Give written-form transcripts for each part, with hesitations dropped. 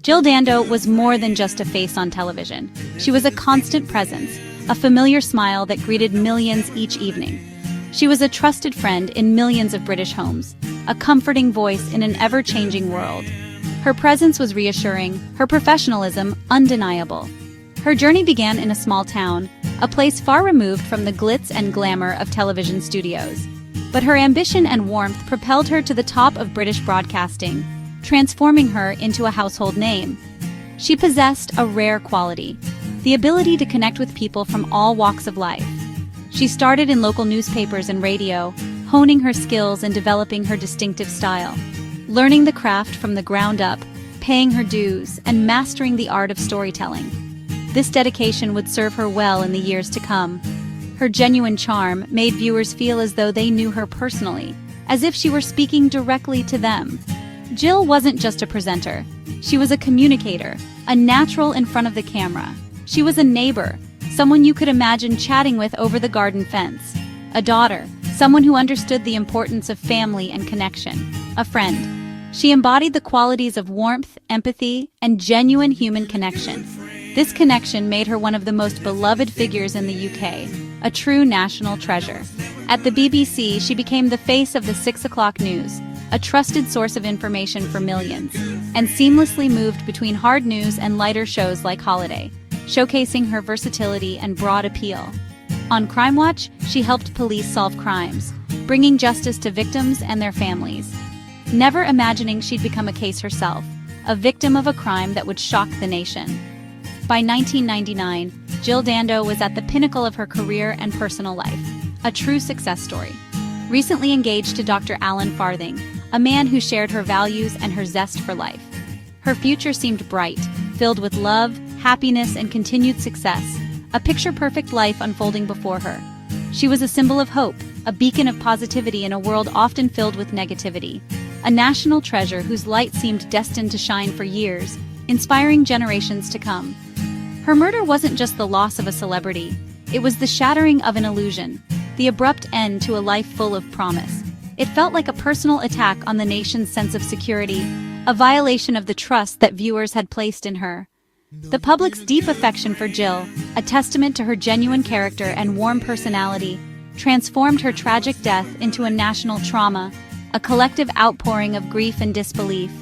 Jill Dando was more than just a face on television. She was a constant presence, a familiar smile that greeted millions each evening. She was a trusted friend in millions of British homes, a comforting voice in an ever-changing world. Her presence was reassuring, her professionalism undeniable. Her journey began in a small town, a place far removed from the glitz and glamour of television studios. But her ambition and warmth propelled her to the top of British broadcasting, transforming her into a household name. She possessed a rare quality, the ability to connect with people from all walks of life. She started in local newspapers and radio, honing her skills and developing her distinctive style, learning the craft from the ground up, paying her dues, and mastering the art of storytelling. This dedication would serve her well in the years to come. Her genuine charm made viewers feel as though they knew her personally, as if she were speaking directly to them. Jill wasn't just a presenter. She was a communicator, a natural in front of the camera. She was a neighbor, someone you could imagine chatting with over the garden fence. A daughter, someone who understood the importance of family and connection. A friend. She embodied the qualities of warmth, empathy, and genuine human connection. This connection made her one of the most beloved figures in the UK, a true national treasure. At the BBC, she became the face of the 6 o'clock news, a trusted source of information for millions, and seamlessly moved between hard news and lighter shows like Holiday, showcasing her versatility and broad appeal. On Crime Watch, she helped police solve crimes, bringing justice to victims and their families. Never imagining she'd become a case herself, a victim of a crime that would shock the nation. By 1999, Jill Dando was at the pinnacle of her career and personal life, a true success story. Recently engaged to Dr. Alan Farthing, a man who shared her values and her zest for life. Her future seemed bright, filled with love, happiness, and continued success, a picture-perfect life unfolding before her. She was a symbol of hope, a beacon of positivity in a world often filled with negativity, a national treasure whose light seemed destined to shine for years, inspiring generations to come. Her murder wasn't just the loss of a celebrity, it was the shattering of an illusion, the abrupt end to a life full of promise. It felt like a personal attack on the nation's sense of security, a violation of the trust that viewers had placed in her. The public's deep affection for Jill, a testament to her genuine character and warm personality, transformed her tragic death into a national trauma, a collective outpouring of grief and disbelief.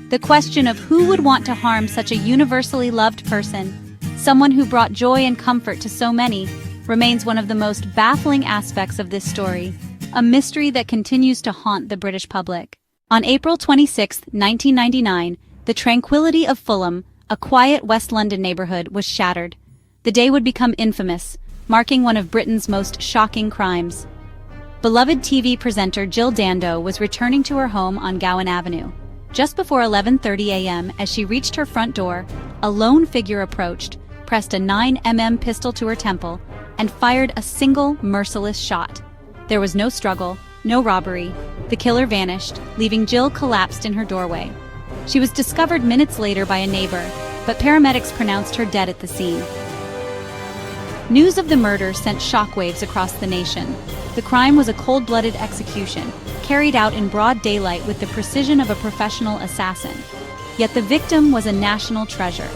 The question of who would want to harm such a universally loved person, someone who brought joy and comfort to so many, remains one of the most baffling aspects of this story, a mystery that continues to haunt the British public. On April 26, 1999, the tranquility of Fulham, a quiet West London neighborhood, was shattered. The day would become infamous, marking one of Britain's most shocking crimes. Beloved TV presenter Jill Dando was returning to her home on Gowan Avenue. Just before 11:30 a.m., as she reached her front door, a lone figure approached, pressed a 9mm pistol to her temple, and fired a single, merciless shot. There was no struggle, no robbery. The killer vanished, leaving Jill collapsed in her doorway. She was discovered minutes later by a neighbor, but paramedics pronounced her dead at the scene. News of the murder sent shockwaves across the nation. The crime was a cold-blooded execution, carried out in broad daylight with the precision of a professional assassin. Yet the victim was a national treasure.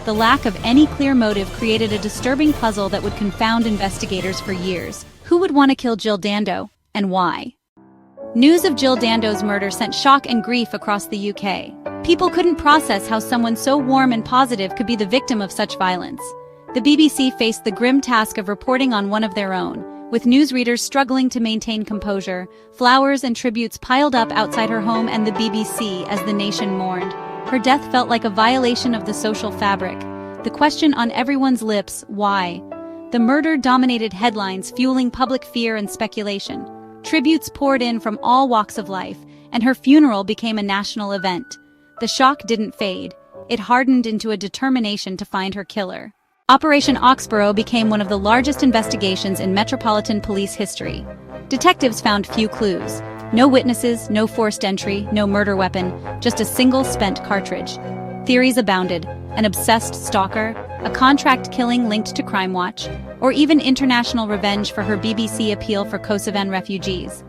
The lack of any clear motive created a disturbing puzzle that would confound investigators for years. Who would want to kill Jill Dando, and why? News of Jill Dando's murder sent shock and grief across the UK. People couldn't process how someone so warm and positive could be the victim of such violence. The BBC faced the grim task of reporting on one of their own, with newsreaders struggling to maintain composure. Flowers and tributes piled up outside her home and the BBC as the nation mourned. Her death felt like a violation of the social fabric. The question on everyone's lips, why? The murder dominated headlines, fueling public fear and speculation. Tributes poured in from all walks of life, and her funeral became a national event. The shock didn't fade. It hardened into a determination to find her killer. Operation Oxborough became one of the largest investigations in Metropolitan Police history. Detectives found few clues. No witnesses, no forced entry, no murder weapon, just a single spent cartridge. Theories abounded: an obsessed stalker, a contract killing linked to Crime Watch, or even international revenge for her BBC appeal for Kosovan refugees.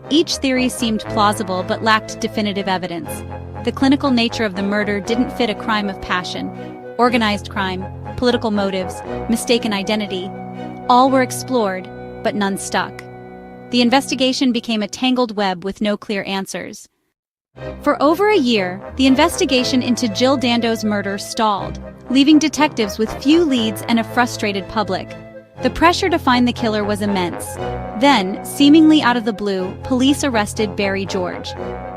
Each theory seemed plausible but lacked definitive evidence. The clinical nature of the murder didn't fit a crime of passion. Organized crime, political motives, mistaken identity, all were explored, but none stuck. The investigation became a tangled web with no clear answers. For over a year, the investigation into Jill Dando's murder stalled, leaving detectives with few leads and a frustrated public. The pressure to find the killer was immense. Then, seemingly out of the blue, police arrested Barry George.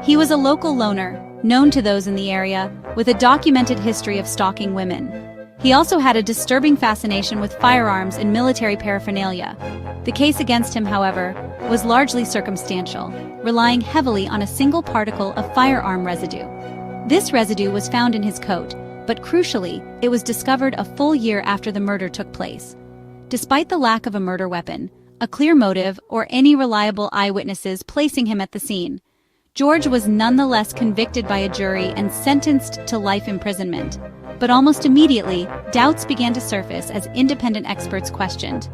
He was a local loner, known to those in the area, with a documented history of stalking women. He also had a disturbing fascination with firearms and military paraphernalia. The case against him, however, was largely circumstantial, relying heavily on a single particle of firearm residue. This residue was found in his coat, but crucially, it was discovered a full year after the murder took place. Despite the lack of a murder weapon, a clear motive, or any reliable eyewitnesses placing him at the scene, George was nonetheless convicted by a jury and sentenced to life imprisonment. But almost immediately, doubts began to surface as independent experts questioned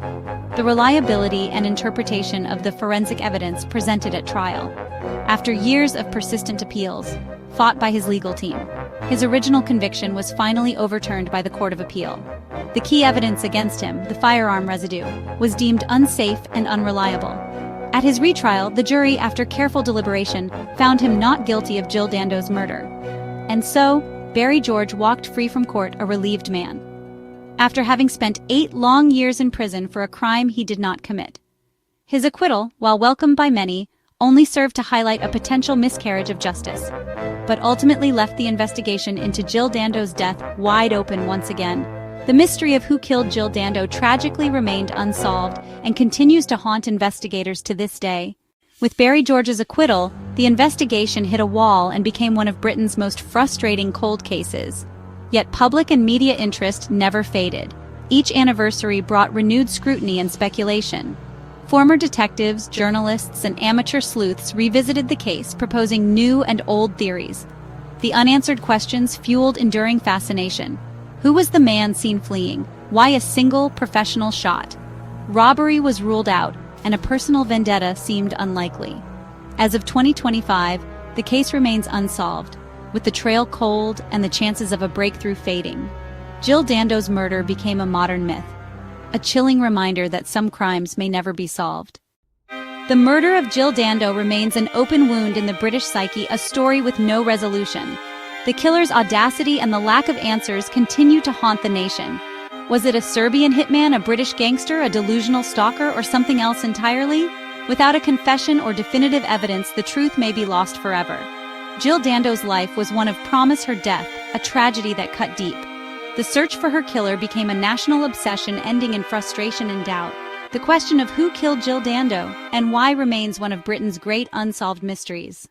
the reliability and interpretation of the forensic evidence presented at trial. After years of persistent appeals, fought by his legal team, his original conviction was finally overturned by the Court of Appeal. The key evidence against him, the firearm residue, was deemed unsafe and unreliable. At his retrial, the jury, after careful deliberation, found him not guilty of Jill Dando's murder. And so, Barry George walked free from court a relieved man, after having spent 8 long years in prison for a crime he did not commit. His acquittal, while welcomed by many, only served to highlight a potential miscarriage of justice, but ultimately left the investigation into Jill Dando's death wide open once again. The mystery of who killed Jill Dando tragically remained unsolved and continues to haunt investigators to this day. With Barry George's acquittal, the investigation hit a wall and became one of Britain's most frustrating cold cases. Yet public and media interest never faded. Each anniversary brought renewed scrutiny and speculation. Former detectives, journalists, and amateur sleuths revisited the case, proposing new and old theories. The unanswered questions fueled enduring fascination. Who was the man seen fleeing? Why a single professional shot? Robbery was ruled out, and a personal vendetta seemed unlikely. As of 2025, the case remains unsolved, with the trail cold and the chances of a breakthrough fading. Jill Dando's murder became a modern myth, a chilling reminder that some crimes may never be solved. The murder of Jill Dando remains an open wound in the British psyche, a story with no resolution. The killer's audacity and the lack of answers continue to haunt the nation. Was it a Serbian hitman, a British gangster, a delusional stalker, or something else entirely? Without a confession or definitive evidence, the truth may be lost forever. Jill Dando's life was one of promise, her death, a tragedy that cut deep. The search for her killer became a national obsession, ending in frustration and doubt. The question of who killed Jill Dando and why remains one of Britain's great unsolved mysteries.